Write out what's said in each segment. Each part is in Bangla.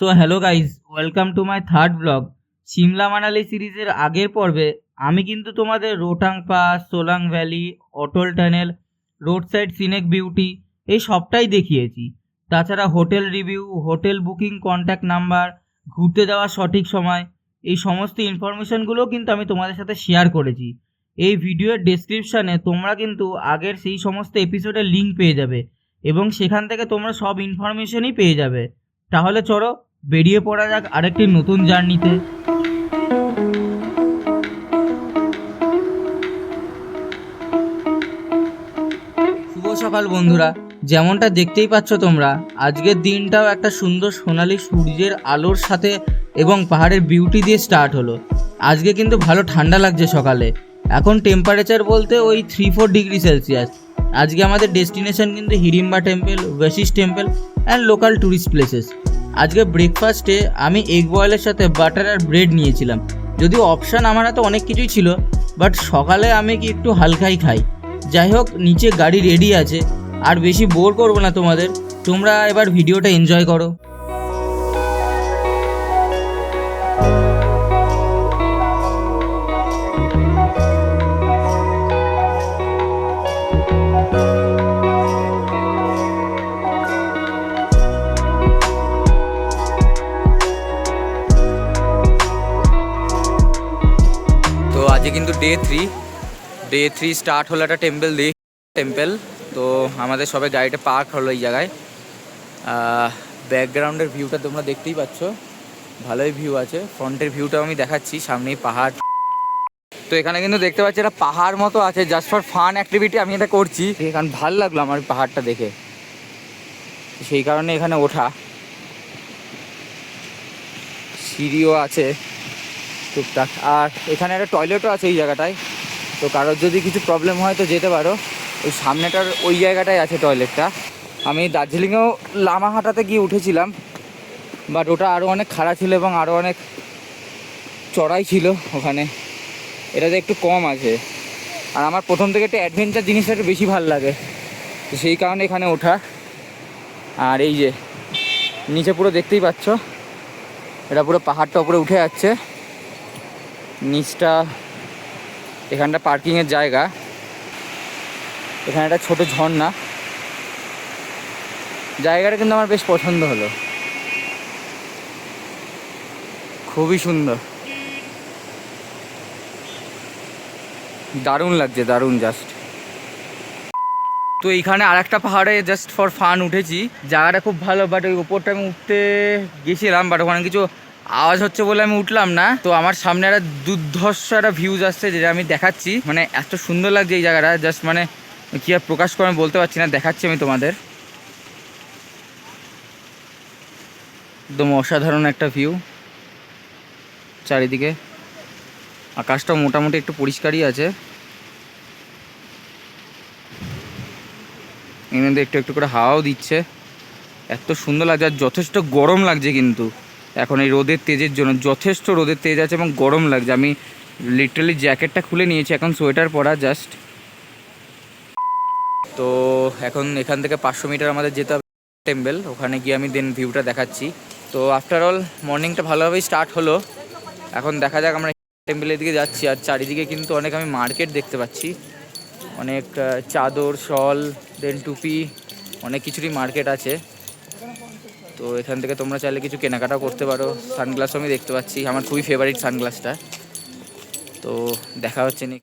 So hello guys, welcome to my third blog. Shimla Manali সিরিজের আগের পর্বে আমি কিন্তু তোমাদের Rohtang pass, Solang valley, Atal tunnel, road side scenic beauty এই সবটাই দেখিয়েছি। তাছাড়া hotel review, hotel booking, contact number, ঘুরতে যাওয়ার সঠিক সময়, এই সমস্ত ইনফরমেশনগুলোও কিন্তু আমি তোমাদের সাথে শেয়ার করেছি। এই ভিডিওর ডেসক্রিপশানে তোমরা কিন্তু আগের সেই সমস্ত এপিসোডের লিঙ্ক পেয়ে যাবে এবং সেখান থেকে তোমরা সব ইনফরমেশনই পেয়ে যাবে। তাহলে চলো বেরিয়ে পড়া যাক আরেকটি নতুন জার্নিতে। শুভ সকাল বন্ধুরা, যেমনটা দেখতেই পাচ্ছ তোমরা, আজকের দিনটাও একটা সুন্দর সোনালি সূর্যের আলোর সাথে এবং পাহাড়ের বিউটি দিয়ে স্টার্ট হলো। আজকে কিন্তু ভালো ঠান্ডা লাগছে সকালে। এখন টেম্পারেচার বলতে ওই 3-4 ডিগ্রি সেলসিয়াস। আজকে আমাদের ডেস্টিনেশন কিন্তু Hidimba temple, Oasis temple and local tourist places. আজকে ব্রেকফাস্টে আমি এগ বয়েলের সাথে বাটার আর ব্রেড নিয়েছিলাম। যদিও অপশান আমার হাতে অনেক কিছুই ছিল, বাট সকালে আমি কি একটু হালকাই খাই। যাই হোক, নিচে গাড়ি রেডি আছে, আর বেশি বোর করবো না তোমাদের। তোমরা এবার ভিডিওটা এনজয় করো। তো আজকে কিন্তু ডে থ্রি স্টার্ট হলো একটা টেম্পল। তো আমাদের সবাই গাড়িটা পার্ক হলো এই জায়গায়। ব্যাকগ্রাউন্ডের ভিউটা তোমরা দেখতেই পাচ্ছ, ভালোই ভিউ আছে। ফ্রন্টের ভিউটাও আমি দেখাচ্ছি, সামনেই পাহাড়। তো এখানে কিন্তু দেখতে পাচ্ছি একটা পাহাড় মতো আছে, জাস্ট ফর ফান অ্যাক্টিভিটি আমি এটা করছি। এখানে ভালো লাগলো আমার পাহাড়টা দেখে, সেই কারণে এখানে ওঠা। সিঁড়িও আছে টুকটাক, আর এখানে একটা টয়লেটও আছে এই জায়গাটায়। তো কারোর যদি কিছু প্রবলেম হয় তো যেতে পারো, ওই সামনেটার ওই জায়গাটায় আছে টয়লেটটা। আমি দার্জিলিংয়েও লামাহাটাতে গিয়ে উঠেছিলাম, বাট ওটা আরও অনেক খাড়া ছিল এবং আরও অনেক চড়াই ছিল ওখানে। এটাতে একটু কম আছে, আর আমার প্রথম থেকে একটা অ্যাডভেঞ্চার জিনিসটা একটু বেশি ভালো লাগে, তো সেই কারণে এখানে ওঠা। আর এই যে নিচে পুরো দেখতেই পাচ্ছ, এটা পুরো পাহাড়টা উপরে উঠে যাচ্ছে। নিচটা এখানটা পার্কিংয়ের জায়গা। এখানে একটা ছোটো ঝর্ণা, জায়গাটা কিন্তু আমার বেশ পছন্দ হলো, খুবই সুন্দর, দারুণ লাগছে, দারুণ জাস্ট। তো এইখানে আর একটা পাহাড়ে জাস্ট ফর ফান উঠেছি, জায়গাটা খুব ভালো, বাট ওই উপরটা আমি উঠতে গেছিলাম, বাট ওখানে কিছু আওয়াজ হচ্ছে বলে আমি উঠলাম না। তো আমার সামনে একটা দুর্ধর্ষ একটা ভিউজ আসছে, যেটা আমি দেখাচ্ছি। মানে এত সুন্দর লাগছে এই জায়গাটা, জাস্ট মানে কী আর প্রকাশ করে আমি বলতে পারছি না, দেখাচ্ছি আমি তোমাদের। একদম অসাধারণ একটা ভিউ, চারিদিকে আকাশটাও মোটামুটি একটু পরিষ্কারই আছে। এখানে একটু একটু করে হাওয়াও দিচ্ছে, এত সুন্দর লাগছে। আর যথেষ্ট গরম লাগছে কিন্তু এখন এই রোদের তেজের জন্য, যথেষ্ট রোদের তেজ আছে এবং গরম লাগছে। আমি লিটারালি জ্যাকেটটা খুলে নিয়েছি, এখন সোয়েটার পরা জাস্ট। তো এখন এখান থেকে 500 মিটার আমাদের যেতে হবে টেম্পল, ওখানে গিয়ে আমি দেন ভিউটা দেখাচ্ছি। তো আফটার অল মর্নিংটা ভালোভাবেই স্টার্ট হলো। এখন দেখা যাক আমরা টেম্পলের দিকে যাচ্ছি। আর চারিদিকে কিন্তু অনেক আমি মার্কেট দেখতে পাচ্ছি, অনেক চাদর, শল, দেন টুপি, অনেক কিছুরই মার্কেট আছে। তো এখান থেকে তোমরা চাইলে কিছু কেনাকাটাও করতে পারো। সানগ্লাসও আমি দেখতে পাচ্ছি, আমার খুবই ফেভারিট সানগ্লাসটা। তো দেখা হচ্ছে নি।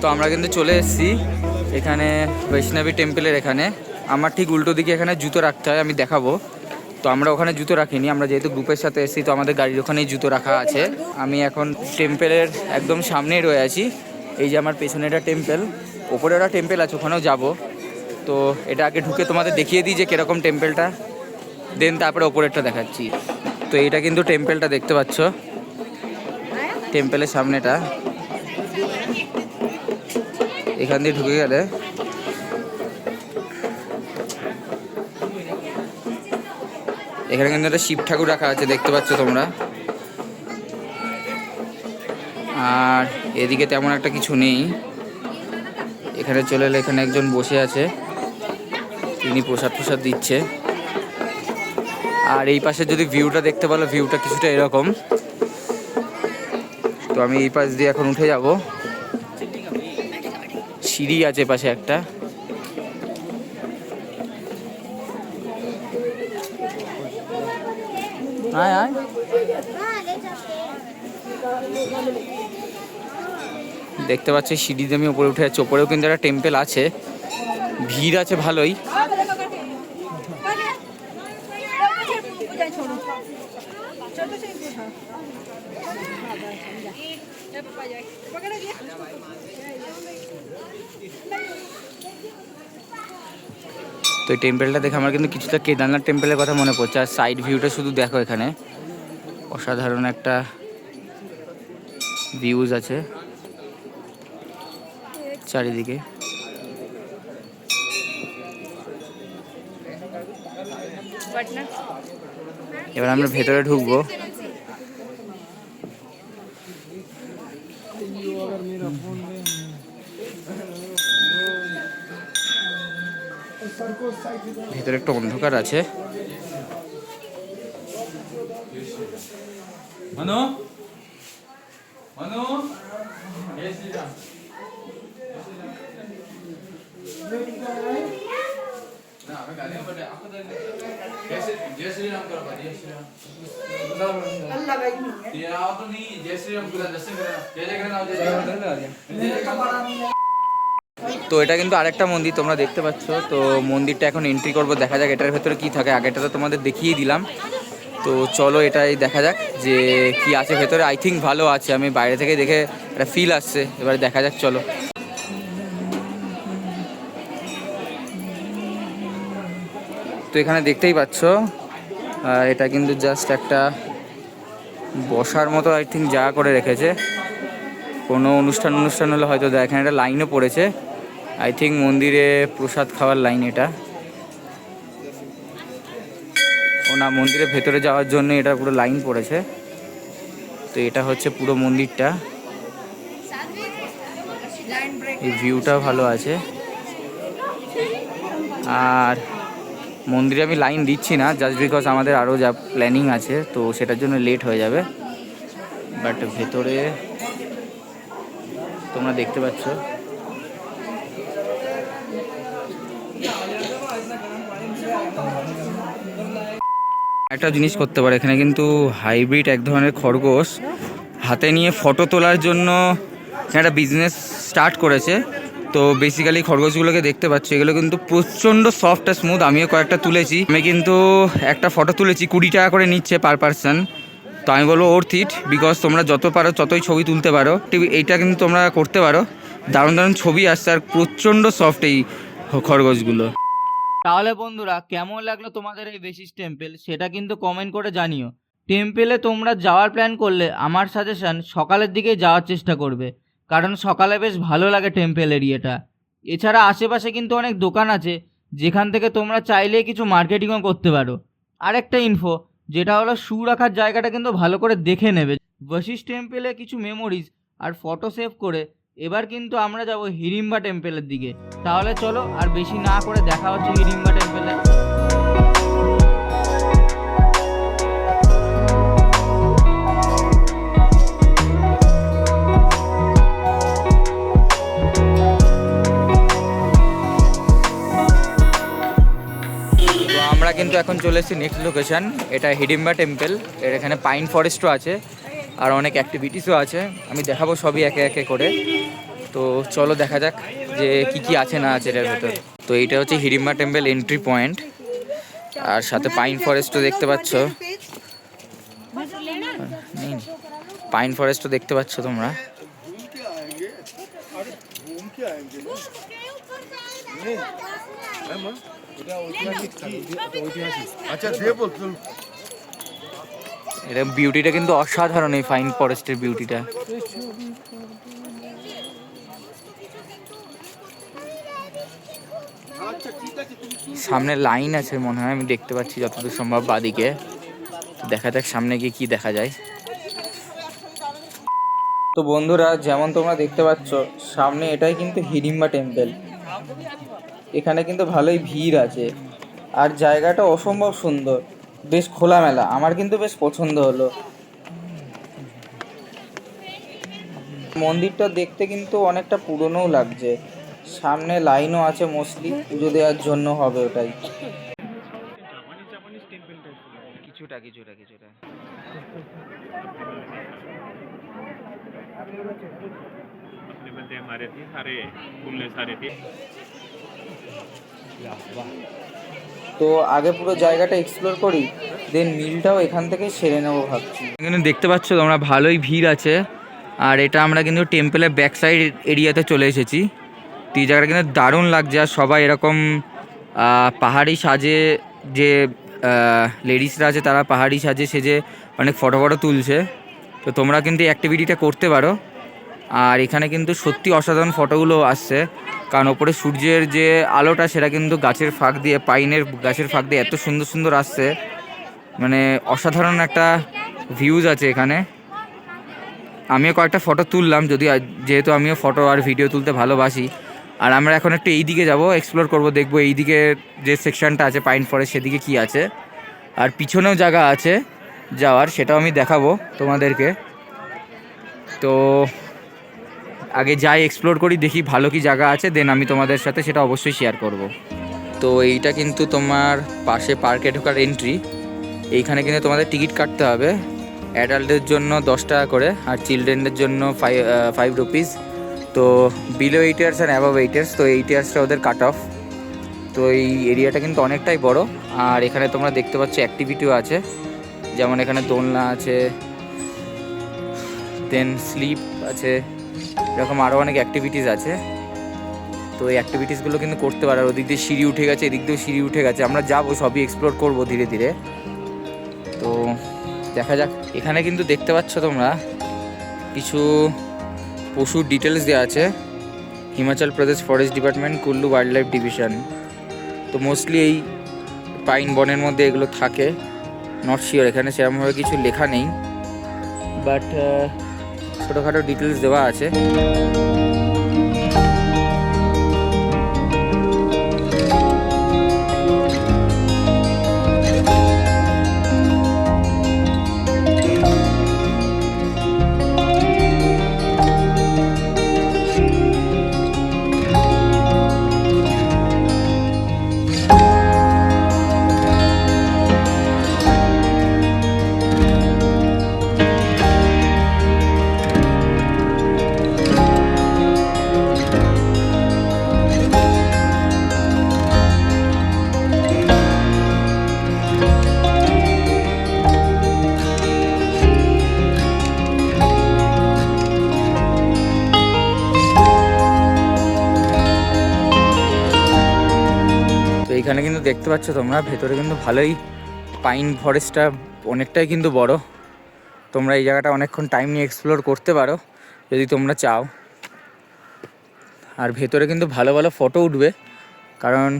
তো আমরা কিন্তু চলে এসেছি এখানে বৈষ্ণবী টেম্পলের এখানে। আমার ঠিক উল্টো দিকে এখানে জুতো রাখতে হয়, আমি দেখাবো। তো আমরা ওখানে জুতো রাখিনি, আমরা যেহেতু গ্রুপের সাথে এসেছি, তো আমাদের গাড়ির ওখানেই জুতো রাখা আছে। আমি এখন টেম্পলের একদম সামনেই রয়ে আছি। এই যে আমার পেছনে একটা টেম্পল, ওপরে একটা টেম্পল আছে, ওখানেও যাব। তো এটা আগে ঢুকে তোমাদের দেখিয়ে দিই যে কীরকম টেম্পলটা, দেন তারপরে ওপরেরটা দেখাচ্ছি। তো এইটা কিন্তু টেম্পলটা দেখতে পাচ্ছ, টেম্পলের সামনেটা। এখান দিয়ে ঢুকে গেলে এখানে কিন্তু একটা শিব ঠাকুর রাখা আছে, দেখতে পাচ্ছ তোমরা। আর এদিকে তেমন একটা কিছু নেই। এখানে চলে এলে এখানে একজন বসে আছে, তিনি প্রসাদ দিচ্ছে। আর এই পাশে যদি ভিউটা দেখতে পারো, ভিউটা কিছুটা এরকম। তো আমি এই পাশ দিয়ে এখন উঠে যাব। সিঁড়ি আছে পাশে একটা। আয় আয়। দেখতে পাচ্ছি সিঁড়িতে আমি উপরে উঠে যাচ্ছি। ওপরেও কিন্তু একটা টেম্পেল আছে, ভিড় আছে ভালোই। তো এই টেম্পেলটা দেখে আমার কিন্তু কিছুটা কেদারনাথ টেম্পেলের কথা মনে পড়ছে। আর সাইড ভিউটা শুধু দেখো, এখানে অসাধারণ একটা ভিউজ আছে চারিদিকে। এবার আমরা ভেতরে ঢুকবো। ভেতরে একটু অন্ধকার আছে। তো এটা কিন্তু আরেকটা মন্দির তোমরা দেখতে পাচ্ছ। তো মন্দিরটা এখন এন্ট্রি করবো, দেখা যাক এটার ভেতরে কি থাকে। আগেটা তো তোমাদের দেখিয়ে দিলাম, তো চলো এটাই দেখা যাক যে কি আছে ভেতরে। আই থিঙ্ক ভালো আছে, আমি বাইরে থেকে দেখে একটা ফিল আসছে। এবারে দেখা যাক, চলো। তো এখানে দেখতেই পাচ্ছ, এটা কিন্তু জাস্ট একটা বসার মতো আই থিঙ্ক জায়গা করে রেখেছে। কোনো অনুষ্ঠান হলে হয়তো দেখেন, একটা লাইনও পড়েছে। আই থিঙ্ক মন্দিরে প্রসাদ খাওয়ার লাইন এটা। ও না, মন্দিরের ভেতরে যাওয়ার জন্য এটা পুরো লাইন পড়েছে। তো এটা হচ্ছে পুরো মন্দিরটা। এই ভিউটাও ভালো আছে। আর মন্দিরে আমি লাইন দিচ্ছি না, জাস্ট বিকজ আমাদের আরও যা প্ল্যানিং আছে, তো সেটার জন্য লেট হয়ে যাবে। বাট ভেতরে তোমরা দেখতে পাচ্ছ, একটা জিনিস করতে পারে এখানে কিন্তু হাইব্রিড এক ধরনের খরগোশ হাতে নিয়ে ফটো তোলার জন্য একটা বিজনেস স্টার্ট করেছে। তো বেসিক্যালি খরগোশগুলোকে দেখতে পাচ্ছ, এগুলো কিন্তু প্রচণ্ড সফট আর স্মুথ। আমিও কয়েকটা তুলেছি, আমি কিন্তু একটা ফটো তুলেছি, 20 টাকা করে নিচ্ছে পার পারসন। তো আমি বলবো ওর্থ ইট, বিকজ তোমরা যত পারো ততই ছবি তুলতে পারো। এইটা কিন্তু তোমরা করতে পারো, দারুণ দারুণ ছবি আসছে। আর প্রচণ্ড সফট এই খরগোশগুলো। তাহলে বন্ধুরা, কেমন লাগলো তোমাদের এই বেসিস টেম্পল সেটা কিন্তু কমেন্ট করে জানিও। টেম্পলে তোমরা যাওয়ার প্ল্যান করলে আমার সাজেশন সকালের দিকেই যাওয়ার চেষ্টা করবে, কারণ সকালে বেশ ভালো লাগে টেম্পল এরিয়াটা। এছাড়া আশেপাশে কিন্তু অনেক দোকান আছে, যেখান থেকে তোমরা চাইলেই কিছু মার্কেটিংও করতে পারো। আরেকটা ইনফো, যেটা হলো শু রাখার জায়গাটা কিন্তু ভালো করে দেখে নেবে। বশিষ্ঠ টেম্পলে কিছু মেমোরিজ আর ফটো সেভ করে এবার কিন্তু আমরা যাব হিড়িম্বা টেম্পলের দিকে। তাহলে চলো, আর বেশি না করে দেখা হচ্ছে হিড়িম্বা টেম্পলে। আমরা কিন্তু এখন চলে এসেছি নেক্সট লোকেশন। এটা হিড়িম্বা টেম্পল। এর এখানে পাইন ফরেস্টও আছে আর অনেক অ্যাক্টিভিটিসও আছে, আমি দেখাবো সবই একে একে করে। তো চলো দেখা যাক যে কি আছে না আছে এটার ভেতর। তো এইটা হচ্ছে হিড়িম্বা টেম্পল এন্ট্রি পয়েন্ট, আর সাথে পাইন ফরেস্টও দেখতে পাচ্ছ। পাইন ফরেস্টও দেখতে পাচ্ছ তোমরা। এটা বিউটিটা কিন্তু অসাধারণ, এই পাইন ফরেস্টের বিউটিটা। সামনে লাইন আছে মনে হয়, আমি দেখতে পাচ্ছি যতদূর সম্ভব বাদিকে। দেখা যাক সামনে গিয়ে কি দেখা যায়। তো তো বন্ধুরা, যেমন তোমরা দেখতে পাচ্ছ সামনে, এটাই কিন্তু হিড়িম্বা টেম্পল। এখানে কিন্তু ভালোই ভিড় আছে, আর জায়গাটা অসম্ভব সুন্দর, বেশ খোলামেলা। আমার কিন্তু বেশ পছন্দ হলো। মন্দিরটা দেখতে কিন্তু অনেকটা পুরনোও লাগছে। সামনে লাইনও আছে, মোস্টলি পুজো দেওয়ার জন্য হবে ওটাই। কিছুটা কিছুটা কিছুটা তো আগে পুরো জায়গাটা এক্সপ্লোর করি, দেন মিলটাও এখান থেকে সেরে নেবো ভাবছি। এখানে দেখতে পাচ্ছ তোমরা ভালোই ভিড় আছে, আর এটা আমরা কিন্তু টেম্পলের ব্যাক সাইড এরিয়াতে চলে এসেছি। তো এই জায়গাটা কিন্তু দারুণ লাগছে, আর সবাই এরকম পাহাড়ি সাজে, যে লেডিসরা আছে তারা পাহাড়ি সাজে সেজে অনেক ফটো তুলছে। তো তোমরা কিন্তু এই অ্যাক্টিভিটিটা করতে পারো। আর এখানে কিন্তু সত্যি অসাধারণ ফটোগুলো আসছে, কারণ ওপরে সূর্যের যে আলোটা সেটা কিন্তু গাছের ফাঁক দিয়ে, পাইনের গাছের ফাঁক দিয়ে এত সুন্দর সুন্দর আসছে, মানে অসাধারণ একটা ভিউজ আছে এখানে। আমিও কয়েকটা ফটো তুললাম, যেহেতু আমিও ফটো আর ভিডিও তুলতে ভালোবাসি। আর আমরা এখন একটু এই দিকে যাবো, এক্সপ্লোর করব, দেখবো এই দিকে যে সেকশনটা আছে পাইন ফরেস্ট, সেদিকে কি আছে। আর পিছনেও জায়গা আছে যাওয়ার, সেটাও আমি দেখাবো তোমাদেরকে। তো আগে যাই, এক্সপ্লোর করি, দেখি ভালো কি জায়গা আছে, দেন আমি তোমাদের সাথে সেটা অবশ্যই শেয়ার করব। তো এইটা কিন্তু তোমার পাশে পার্কে ঢোকার এন্ট্রি। এইখানে কিন্তু তোমাদের টিকিট কাটতে হবে। অ্যাডাল্টদের জন্য 10 টাকা করে, আর চিলড্রেনদের জন্য 5 রুপিস। তো below 8 years and above 8 years, তো 8 ইয়ার্সটা ওদের কাট অফ। তো এই এরিয়াটা কিন্তু অনেকটাই বড়। আর এখানে তোমরা দেখতে পাচ্ছ অ্যাক্টিভিটিও আছে, যেমন এখানে দোলনা আছে, দেন স্লিপ আছে, এরকম আরও অনেক অ্যাক্টিভিটিস আছে। তো এই অ্যাক্টিভিটিসগুলো কিন্তু করতে পারো। আর ওদিক দিয়ে সিঁড়ি উঠে গেছে, এদিক দিয়েও সিঁড়ি উঠে গেছে। আমরা যাবো, সবই এক্সপ্লোর করবো ধীরে ধীরে। তো দেখা যাক। এখানে কিন্তু দেখতে পাচ্ছ তোমরা কিছু পশুর ডিটেলস দেওয়া আছে। হিমাচল প্রদেশ ফরেস্ট ডিপার্টমেন্ট, কুল্লু ওয়াইল্ড লাইফ ডিভিশন। তো মোস্টলি এই পাইন বনের মধ্যে এগুলো থাকে, নট শিওর, এখানে সেরকমভাবে কিছু লেখা নেই, বাট ছোটোখাটো ডিটেলস দেওয়া আছে। এখানে কিন্তু দেখতে পাচ্ছ তোমরা ভেতরে কিন্তু ভালোই পাইন ফরেস্টটা অনেকটাই কিন্তু বড়। তোমরা এই জায়গাটা অনেকক্ষণ টাইম নিয়ে এক্সপ্লোর করতে পারো যদি তোমরা চাও। আর ভেতরে কিন্তু ভালো ভালো ফটো উঠবে, কারণ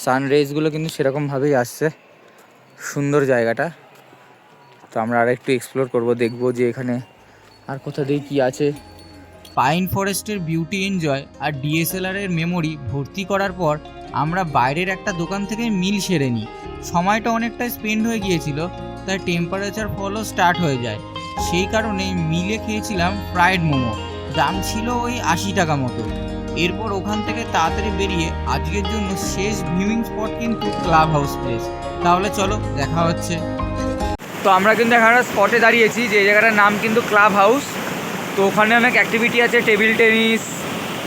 সানরাইজগুলো কিন্তু সেরকমভাবেই আসছে। সুন্দর জায়গাটা। তো আমরা আর একটু এক্সপ্লোর করব, দেখব যে এখানে আর কোথা দিয়ে কী আছে। পাইন ফরেস্টের বিউটি এনজয় আর ডিএসএলআরের মেমোরি ভর্তি করার পর আমরা বাইরের একটা দোকান থেকে মিল সেরে নিই। সময়টা অনেকটাই স্পেন্ড হয়ে গিয়েছিল, তাই টেম্পারেচার ফলও স্টার্ট হয়ে যায়। সেই কারণে মিলে খেয়েছিলাম ফ্রাইড মোমো, দাম ছিল ওই 80 টাকা মতো। এরপর ওখান থেকে তাড়াতাড়ি বেরিয়ে আজকের জন্য শেষ ভিউইং স্পট কিন্তু ক্লাব হাউস প্লেস। তাহলে চলো, দেখা হচ্ছে। তো আমরা কিন্তু এখানে স্পটে দাঁড়িয়েছি, যে জায়গাটার নাম কিন্তু ক্লাব হাউস। তো ওখানে অনেক অ্যাক্টিভিটি আছে, টেবিল টেনিস,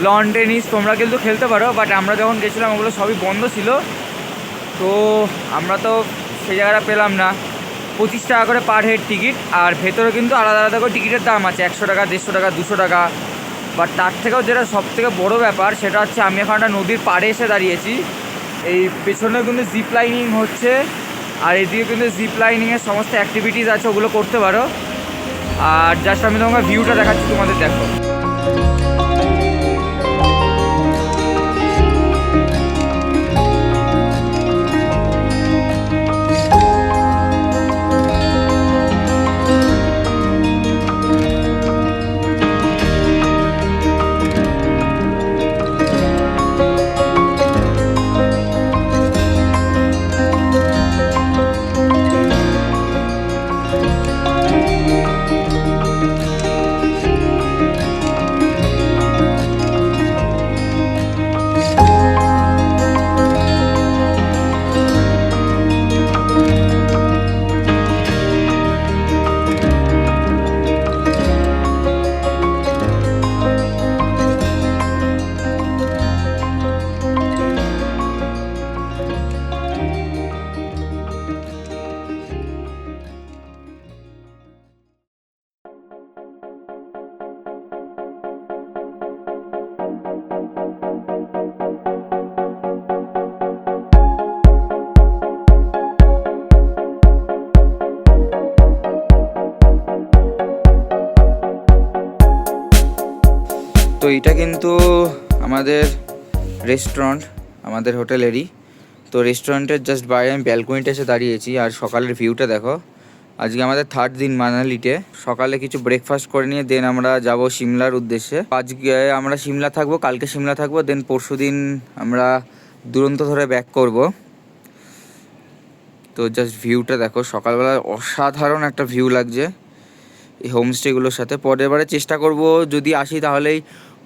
লন টেনিস, তোমরা কিন্তু খেলতে পারো। বাট আমরা যখন গেছিলাম ওগুলো সবই বন্ধ ছিল, তো আমরা তো সেই জায়গাটা পেলাম না। 25 টাকা করে পার হেড টিকিট, আর ভেতরে কিন্তু আলাদা আলাদা করে টিকিটের দাম আছে, 100 টাকা, 150 টাকা, 200 টাকা। বাট তার থেকেও যেটা সবথেকে বড় ব্যাপার, সেটা হচ্ছে আমি এখন একটা নদীর পাড়ে এসে দাঁড়িয়েছি। এই পেছনে কিন্তু জিপ লাইনিং হচ্ছে, আর এদিকে কিন্তু জিপ লাইনিংয়ের সমস্ত অ্যাক্টিভিটিস আছে, ওগুলো করতে পারো। আর জাস্ট আমি তোমাকে ভিউটা দেখাচ্ছি, তোমাদের দেখো। এইটা কিন্তু আমাদের রেস্টুরেন্ট, আমাদের হোটেলেরই। তো রেস্টুরেন্টের জাস্ট বাইরে আমি ব্যালকনিতে এসে দাঁড়িয়েছি। আর সকালের ভিউটা দেখো। আজকে আমাদের 3rd দিন মানালিতে। সকালে কিছু ব্রেকফাস্ট করে নিয়ে দেন আমরা যাব সিমলার উদ্দেশ্যে। আজকে আমরা সিমলা থাকবো, কালকে সিমলা থাকবো, দেন পরশু দিন আমরা দুরন্ত ধরে ব্যাক করব। তো জাস্ট ভিউটা দেখো, সকালবেলা অসাধারণ একটা ভিউ লাগছে এই হোমস্টেগুলোর সাথে। পরের বারে চেষ্টা করব যদি আসি তাহলেই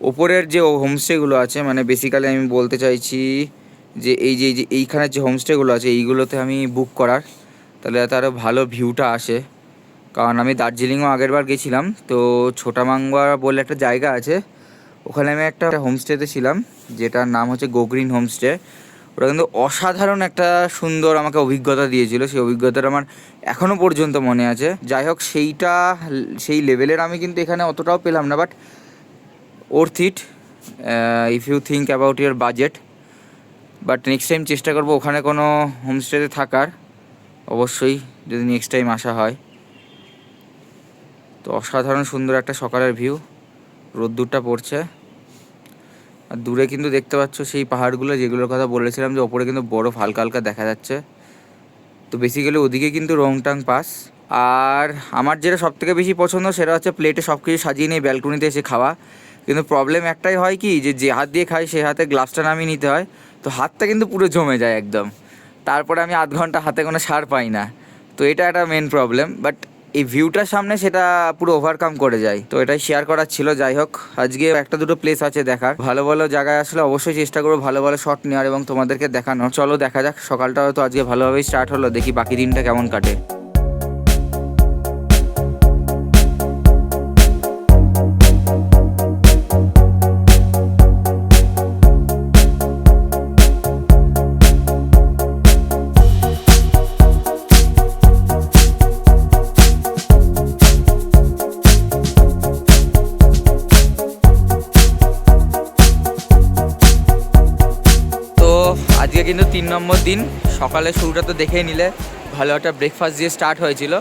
ওপরের যে হোমস্টেগুলো আছে, মানে বেসিক্যালি আমি বলতে চাইছি যে এইখানের যে হোমস্টেগুলো আছে এইগুলোতে আমি বুক করার, তাহলে আরও ভালো ভিউটা আসে। কারণ আমি দার্জিলিংও আগেরবার গেছিলাম, তো ছোটামাঙ্গা বলে একটা জায়গা আছে, ওখানে আমি একটা হোমস্টেতে ছিলাম যেটার নাম হচ্ছে গোগ্রিন হোমস্টে। ওটা কিন্তু অসাধারণ একটা সুন্দর আমাকে অভিজ্ঞতা দিয়েছিল। সেই অভিজ্ঞতাটা আমার এখনও পর্যন্ত মনে আছে। যাই হোক, সেই লেভেলের আমি কিন্তু এখানে অতটাও পেলাম না, but worth it if you think about your budget. But next time চেষ্টা করবো ওখানে কোনো হোমস্টেতে থাকার, অবশ্যই যদি নেক্সট টাইম আসা হয়। তো অসাধারণ সুন্দর একটা সকালের ভিউ, রোদ্দুরটা পড়ছে। আর দূরে কিন্তু দেখতে পাচ্ছ সেই পাহাড়গুলো যেগুলোর কথা বলেছিলাম যে ওপরে কিন্তু বরফ হালকা হালকা দেখা যাচ্ছে। তো বেসিক্যালি ওদিকে কিন্তু রংটাং পাস। আর আমার যেটা সবথেকে বেশি পছন্দ সেটা হচ্ছে প্লেটে সব কিছু সাজিয়ে নিয়ে ব্যালকনিতে এসে খাওয়া। কিন্তু প্রবলেম একটাই হয় কি, যে হাত দিয়ে খাই সেই হাতে গ্লাসটা নামিয়ে নিতে হয়, তো হাতটা কিন্তু পুরো জমে যায় একদম। তারপরে আমি আধ ঘন্টা হাতে কোনো সার পাই না। তো এটা একটা মেন প্রবলেম, বাট এই ভিউটার সামনে সেটা পুরো ওভারকাম করে যায়। তো এটাই শেয়ার করার ছিল। যাই হোক, আজকে একটা দুটো প্লেস আছে দেখার, ভালো ভালো জায়গায় আসলে অবশ্যই চেষ্টা করবো ভালো ভালো শট নেওয়ার এবং তোমাদেরকে দেখানোর। চলো দেখা যাক, সকালটাও তো আজকে ভালোভাবেই স্টার্ট হলো, দেখি বাকি দিনটা কেমন কাটে। আজকে কিন্তু 3 নম্বর দিন। সকালে শুরুটা তো দেখেই নিলে, ভালো একটা ব্রেকফাস্ট দিয়ে স্টার্ট হয়েছিল।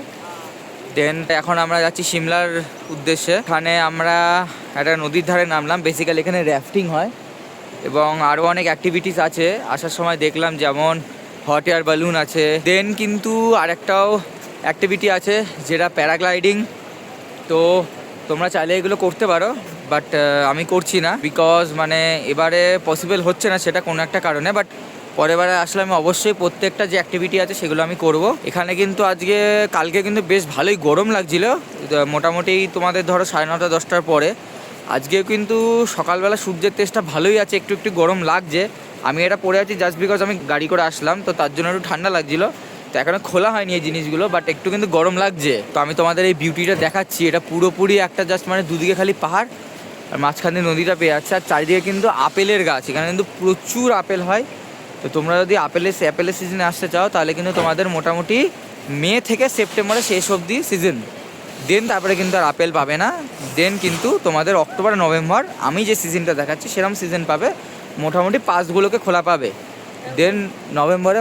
দেন এখন আমরা যাচ্ছি সিমলার উদ্দেশ্যে। এখানে আমরা একটা নদীর ধারে নামলাম। বেসিক্যালি এখানে র্যাফটিং হয় এবং আরও অনেক অ্যাক্টিভিটিস আছে। আসার সময় দেখলাম যেমন হট এয়ার বালুন আছে, দেন কিন্তু আরেকটাও অ্যাক্টিভিটি আছে যেটা প্যারাগ্লাইডিং। তো তোমরা চাইলে এগুলো করতে পারো, বাট আমি করছি না, বিকজ মানে এবারে পসিবল হচ্ছে না সেটা কোনো একটা কারণে। বাট পরের বারে আসলে আমি অবশ্যই প্রত্যেকটা যে অ্যাক্টিভিটি আছে সেগুলো আমি করব। এখানে কিন্তু কালকে কিন্তু বেশ ভালোই গরম লাগছিল, মোটামুটি তোমাদের ধরো 9:30 10টার পরে। আজকেও কিন্তু সকালবেলা সূর্যের তেজটা ভালোই আছে, একটু একটু গরম লাগছে। আমি এটা পরে আছি জাস্ট বিকজ আমি গাড়ি করে আসলাম, তো তার জন্য একটু ঠান্ডা লাগছিলো। তো এখনও খোলা হয়নি এই জিনিসগুলো, বাট একটু কিন্তু গরম লাগছে। তো আমি তোমাদের এই বিউটিটা দেখাচ্ছি। এটা পুরোপুরি একটা জাস্ট মানে দুদিকে খালি পাহাড় আর মাঝখানে নদীটা পেয়ে যাচ্ছে। আর চারিদিকে কিন্তু আপেলের গাছ, এখানে কিন্তু প্রচুর আপেল হয়। তো তোমরা যদি অ্যাপেলের সিজনে আসতে চাও তাহলে কিন্তু তোমাদের মোটামুটি মে থেকে সেপ্টেম্বরের শেষ অবধি সিজন। দেন তারপরে কিন্তু আর আপেল পাবে না। দেন কিন্তু তোমাদের অক্টোবর নভেম্বর আমি যে সিজনটা দেখাচ্ছি সেরকম সিজন পাবে, মোটামুটি পাসগুলোকে খোলা পাবে। দেন নভেম্বরে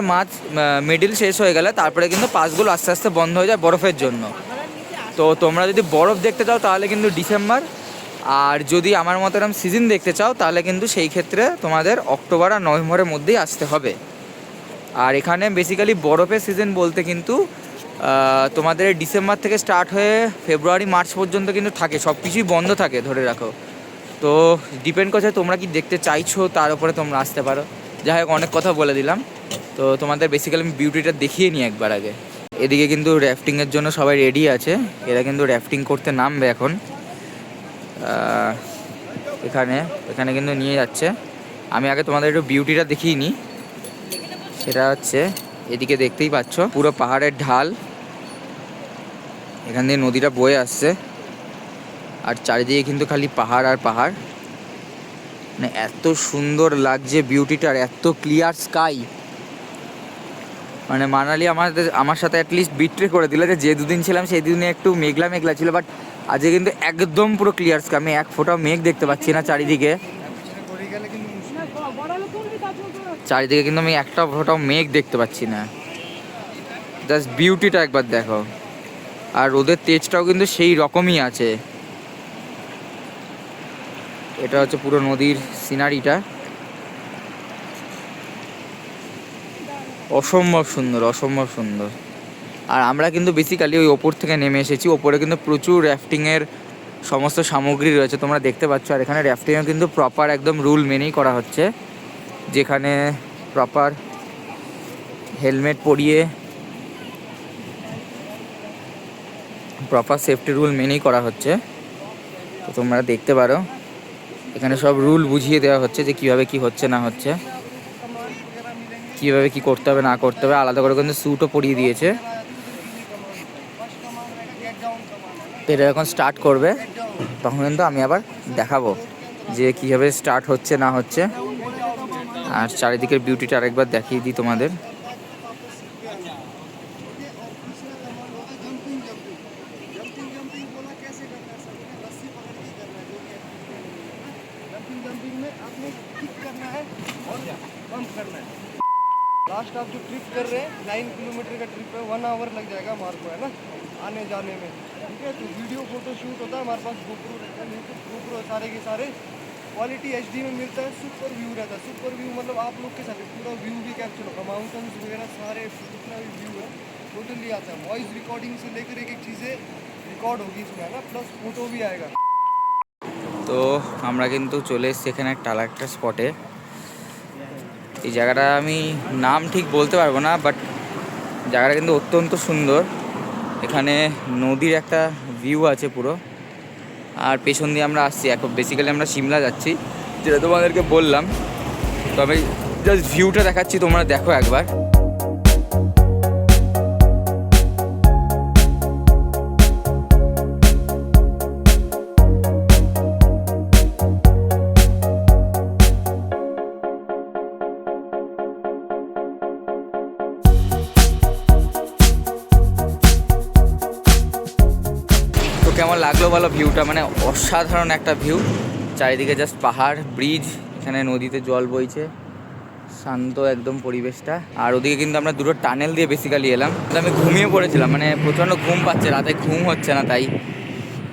মিডিল শেষ হয়ে গেলে তারপরে কিন্তু পাসগুলো আস্তে আস্তে বন্ধ হয়ে যায় বরফের জন্য। তো তোমরা যদি বরফ দেখতে চাও তাহলে কিন্তু ডিসেম্বর, আর যদি আমার মতো এরকম সিজন দেখতে চাও তাহলে কিন্তু সেই ক্ষেত্রে তোমাদের অক্টোবর আর নভেম্বরের মধ্যেই আসতে হবে। আর এখানে বেসিক্যালি বরফের সিজন বলতে কিন্তু তোমাদের ডিসেম্বর থেকে স্টার্ট হয়ে ফেব্রুয়ারি মার্চ পর্যন্ত কিন্তু থাকে, সব কিছুই বন্ধ থাকে ধরে রাখো। তো ডিপেন্ড করছে তোমরা কি দেখতে চাইছো, তার উপরে তোমরা আসতে পারো। যাই হোক, অনেক কথা বলে দিলাম। তো তোমাদের বেসিক্যালি আমি বিউটিটা দেখিয়ে নিই একবার আগে। এদিকে কিন্তু র্যাফটিংয়ের জন্য সবাই রেডি আছে, এরা কিন্তু র্যাফটিং করতে নামবে এখন। এখানে কিন্তু নিয়ে যাচ্ছে। আমি আগে তোমাদের একটু বিউটিটা দেখিয়ে নিই। সেটা হচ্ছে এদিকে দেখতেই পাচ্ছ পুরো পাহাড়ের ঢাল, এখান দিয়ে নদীটা বয়ে আসছে আর চারিদিকে কিন্তু খালি পাহাড় আর পাহাড়। মানে এত সুন্দর লাগছে বিউটিটা, আর এত ক্লিয়ার স্কাই। মানে মানালি আমার সাথে অ্যাটলিস্ট বিট্রে করে দিল যে দুদিন ছিলাম সেই দুদিনে একটু মেঘলা মেঘলা ছিল, বাট আজকে কিন্তু একদম পুরো ক্লিয়ার স্কাই। আমি এক ফোঁটাও মেঘ দেখতে পাচ্ছি না চারিদিকে কিন্তু আমি একটা ফোঁটাও মেঘ দেখতে পাচ্ছি না। জাস্ট বিউটিটা একবার দেখো। আর রোদের তেজটাও কিন্তু সেই রকমই আছে। তো এটা হচ্ছে পুরো নদীর সিনারিটা, অসম্ভব সুন্দর, অসম্ভব সুন্দর। আর আমরা কিন্তু বেসিক্যালি ওই ওপর থেকে নেমে এসেছি। ওপরে কিন্তু প্রচুর র্যাফটিংয়ের সমস্ত সামগ্রী রয়েছে, তোমরা দেখতে পাচ্ছ। আর এখানে র্যাফটিংয়ে কিন্তু প্রপার একদম রুল মেনেই করা হচ্ছে, যেখানে প্রপার হেলমেট পরিয়ে প্রপার সেফটি রুল মেনেই করা হচ্ছে। তো তোমরা দেখতে পারো এখানে সব রুল বুঝিয়ে দেওয়া হচ্ছে যে কীভাবে কি হচ্ছে না হচ্ছে, কীভাবে কি করতে হবে না করতে হবে। আলাদা করে কিন্তু স্যুটও পরিয়ে দিয়েছে। তো এটা যখন স্টার্ট করবে তখন কিন্তু আমি আবার দেখাবো যে কীভাবে স্টার্ট হচ্ছে না হচ্ছে। আর চারিদিকের বিউটিটা আরেকবার দেখিয়ে দিই তোমাদের। लास्ट आप जो ट्रिप कर रहे हैं 9 किलोमीटर का ट्रिप है, 1 आवर लग जाएगा हमारे को, है ना, आने जाने में। ठीक है, तो वीडियो फोटो शूट होता है, हमारे पास गोप्रो रहता है, लेकिन गोप्रो सारे के सारे क्वालिटी HD में मिलता है। सुपर व्यू रहता है, सुपर व्यू मतलब आप लोग के साथ पूरा व्यू भी कैप्चर होगा, माउंटेन्स वगैरह सारे जितना भी व्यू है टोटली आता है। वॉइस रिकॉर्डिंग से लेकर एक एक चीज़ें रिकॉर्ड होगी इसमें, है ना, प्लस फोटो भी आएगा। তো আমরা কিন্তু চলে এসেছি এখানে একটা স্পটে। এই জায়গাটা আমি নাম ঠিক বলতে পারবো না, বাট জায়গাটা কিন্তু অত্যন্ত সুন্দর। এখানে নদীর একটা ভিউ আছে পুরো, আর পেছন দিয়ে আমরা আসছি। এখন বেসিক্যালি আমরা সিমলা যাচ্ছি, যেটা তোমাদেরকে বললাম। তবে জাস্ট ভিউটা দেখাচ্ছি, তোমরা দেখো একবার। কেমন লাগলো বলো ভিউটা? মানে অসাধারণ একটা ভিউ, চারিদিকে জাস্ট পাহাড়, ব্রিজ, এখানে নদীতে জল বইছে, শান্ত একদম পরিবেশটা। আর ওদিকে কিন্তু আমরা দুটো টানেল দিয়ে বেসিক্যালি এলাম। আমি ঘুমিয়ে পড়েছিলাম, মানে প্রচণ্ড ঘুম পাচ্ছে, রাতে ঘুম হচ্ছে না, তাই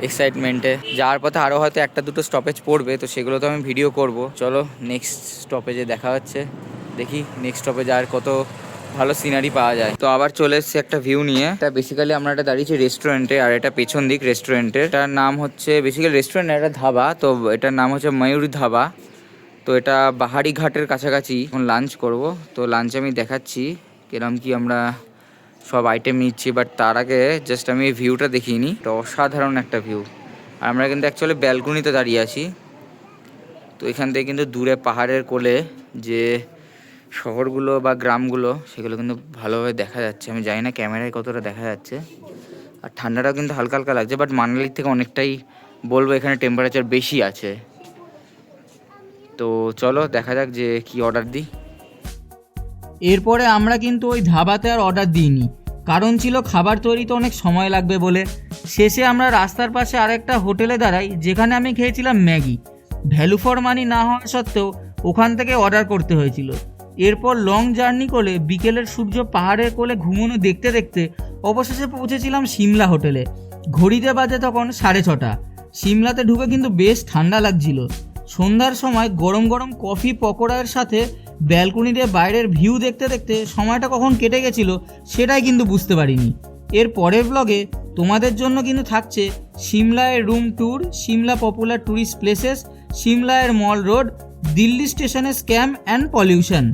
এক্সাইটমেন্টে যাওয়ার পথে আরও হয়তো একটা দুটো স্টপেজ পড়বে, তো সেগুলো তো আমি ভিডিও করব। চলো নেক্সট স্টপেজে দেখা হচ্ছে, দেখি নেক্সট স্টপেজে আর কত ভালো সিনারি পাওয়া যায়। তো আবার চলে এসেছি একটা ভিউ নিয়ে। এটা বেসিক্যালি আমরা এটা দাঁড়িয়েছি রেস্টুরেন্টে, আর এটা পেছন দিক রেস্টুরেন্টের। এটার নাম হচ্ছে বেসিক্যালি রেস্টুরেন্ট, একটা ধাবা। তো এটার নাম হচ্ছে ময়ূর ধাবা। তো এটা বাহারি ঘাটের কাছাকাছি। এখন লাঞ্চ করব, তো লাঞ্চে আমি দেখাচ্ছি কিরম কি আমরা সব আইটেম নিচ্ছি। বাট তার আগে জাস্ট আমি এই ভিউটা দেখিয়ে নিই। তো অসাধারণ একটা ভিউ। আর আমরা কিন্তু অ্যাকচুয়ালি ব্যালকনিতে দাঁড়িয়ে আছি। তো এখান থেকে কিন্তু দূরে পাহাড়ের কোলে যে শহরগুলো বা গ্রামগুলো, সেগুলো কিন্তু ভালোভাবে দেখা যাচ্ছে। আমি জানি না ক্যামেরায় কতটা দেখা যাচ্ছে। আর ঠান্ডাটাও কিন্তু হালকা হালকা লাগছে, বাট মানালির থেকে অনেকটাই বলবো এখানে টেম্পারেচার বেশি আছে। তো চলো দেখা যাক যে কি অর্ডার দিই। এরপরে আমরা কিন্তু ওই ধাবাতে আর অর্ডার দিইনি, কারণ ছিল খাবার তৈরিতে অনেক সময় লাগবে বলে। শেষে আমরা রাস্তার পাশে আরেকটা হোটেলে দাঁড়াই, যেখানে আমি খেয়েছিলাম ম্যাগি। ভ্যালু ফর মানি না হওয়া সত্ত্বেও ওখান থেকে অর্ডার করতে হয়েছিল। এরপর লং জার্নি করে বিকেলের সূর্য পাহাড়ের কোলে ঘুমোনো দেখতে দেখতে অবশেষে পৌঁছেছিলাম সিমলা হোটেলে। ঘড়িতে বাজে তখন 6:30। সিমলাতে ঢুকে কিন্তু বেশ ঠান্ডা লাগছিল। সন্ধ্যার সময় গরম গরম কফি পকোড়ার সাথে ব্যালকনিতে বাইরের ভিউ দেখতে দেখতে সময়টা কখন কেটে গেছিল সেটাই কিন্তু বুঝতে পারিনি। এর পরের ব্লগে তোমাদের জন্য কিন্তু থাকছে সিমলায়ের room tour, Shimla popular tourist places, সিমলায়ের মল রোড, দিল্লি স্টেশনের স্ক্যাম অ্যান্ড পলিউশন।